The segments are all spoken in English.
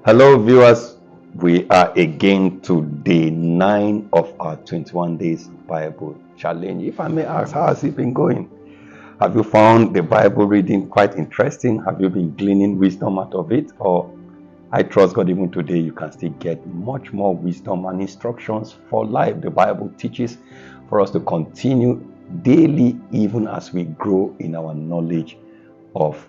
Hello, viewers. We are again to day 9 of our 21 days Bible challenge. If I may ask, how has it been going? Have you found the Bible reading quite interesting? Have you been gleaning wisdom out of it? Or I trust God, even today, you can still get much more wisdom and instructions for life. The Bible teaches for us to continue daily, even as we grow in our knowledge of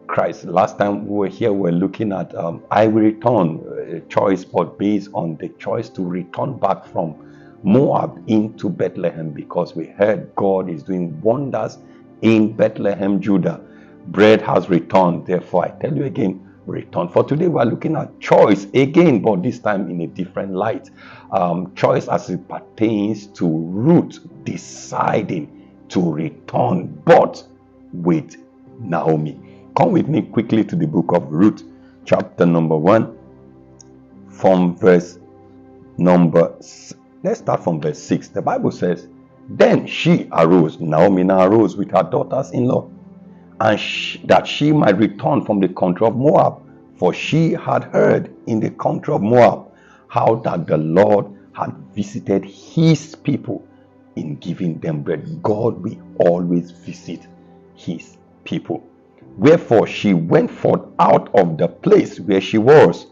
Christ. Last time we were here, we were looking at I will return, a choice, but based on the choice to return back from Moab into Bethlehem, because we heard God is doing wonders in Bethlehem, Judah. Bread has returned. Therefore, I tell you again, return. For today, we are looking at choice again, but this time in a different light. Choice as it pertains to Ruth deciding to return, but with Naomi. Come with me quickly to the book of Ruth, chapter number 1, from verse number, let's start from verse 6. The Bible says, then she arose, Naomi now arose with her daughters-in-law, and that she might return from the country of Moab, for she had heard in the country of Moab how that the Lord had visited his people in giving them bread. God will always visit his people. Wherefore she went forth out of the place where she was,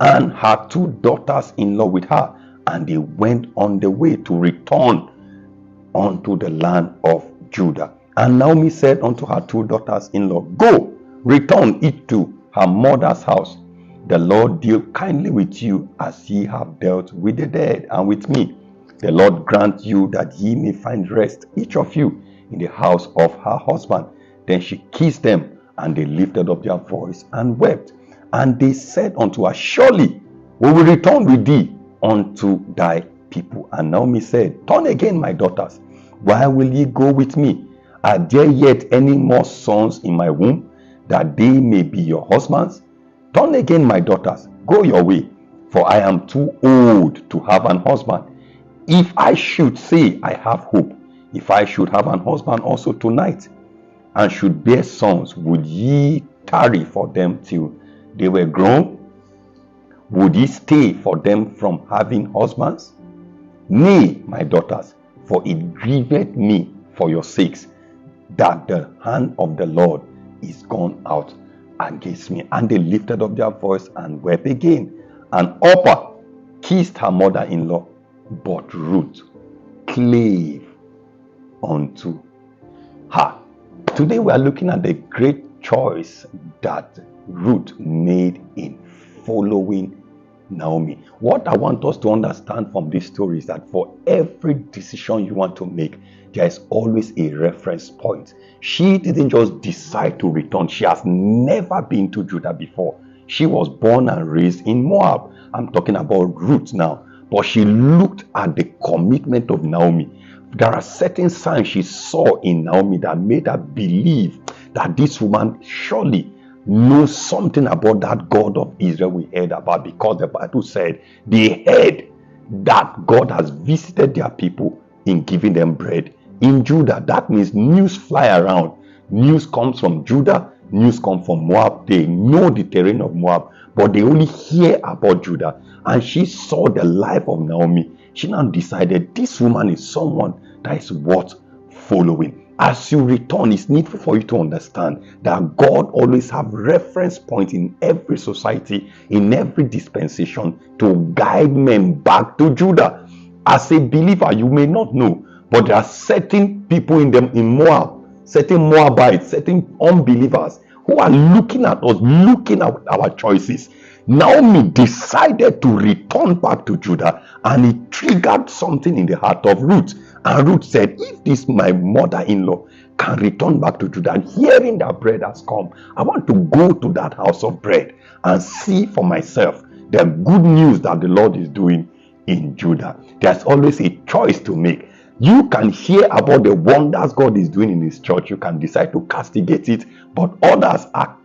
and her two daughters-in-law with her, and they went on the way to return unto the land of Judah. And Naomi said unto her two daughters-in-law, go, return it to her mother's house. The Lord deal kindly with you as ye have dealt with the dead and with me. The Lord grant you that ye may find rest, each of you, in the house of her husband. Then she kissed them, and they lifted up their voice and wept. And they said unto her, surely we will return with thee unto thy people. And Naomi said, turn again, my daughters. Why will ye go with me? Are there yet any more sons in my womb, that they may be your husbands? Turn again, my daughters, go your way, for I am too old to have an husband. If I should say I have hope, if I should have an husband also tonight, and should bear sons, would ye tarry for them till they were grown? Would ye stay for them from having husbands? Nay, my daughters, for it grieveth me for your sakes, that the hand of the Lord is gone out against me. And they lifted up their voice and wept again. And Orpah kissed her mother-in-law, but Ruth clave unto her. Today we are looking at the great choice that Ruth made in following Naomi. What I want us to understand from this story is that for every decision you want to make, there is always a reference point. She didn't just decide to return. She has never been to Judah before. She was born and raised in Moab. I'm talking about Ruth now. But she looked at the commitment of Naomi. There are certain signs she saw in Naomi that made her believe that this woman surely knows something about that God of Israel we heard about, because the Bible said they heard that God has visited their people in giving them bread in Judah. That means news fly around. News comes from Judah, news comes from Moab. They know the terrain of Moab, but they only hear about Judah. And she saw the life of Naomi. She now decided this woman is someone that is worth following. As you return, it's needful for you to understand that God always have reference points in every society, in every dispensation, to guide men back to Judah. As a believer, you may not know, but there are certain people in Moab, certain Moabites, certain unbelievers who are looking at us, looking at our choices. Naomi decided to return back to Judah, and it triggered something in the heart of Ruth. And Ruth said, if this my mother-in-law can return back to Judah, and hearing that bread has come, I want to go to that house of bread and see for myself the good news that the Lord is doing in Judah. There's always a choice to make. You can hear about the wonders God is doing in his church. You can decide to castigate it, but others are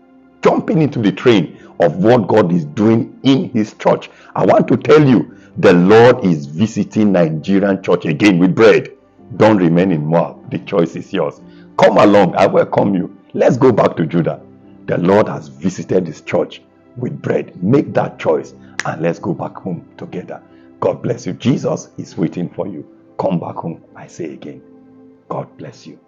jumping into the train of what God is doing in his church. I want to tell you, the Lord is visiting Nigerian church again with bread. Don't remain in Moab. The choice is yours. Come along. I welcome you. Let's go back to Judah. The Lord has visited his church with bread. Make that choice and let's go back home together. God bless you. Jesus is waiting for you. Come back home, I say again. God bless you.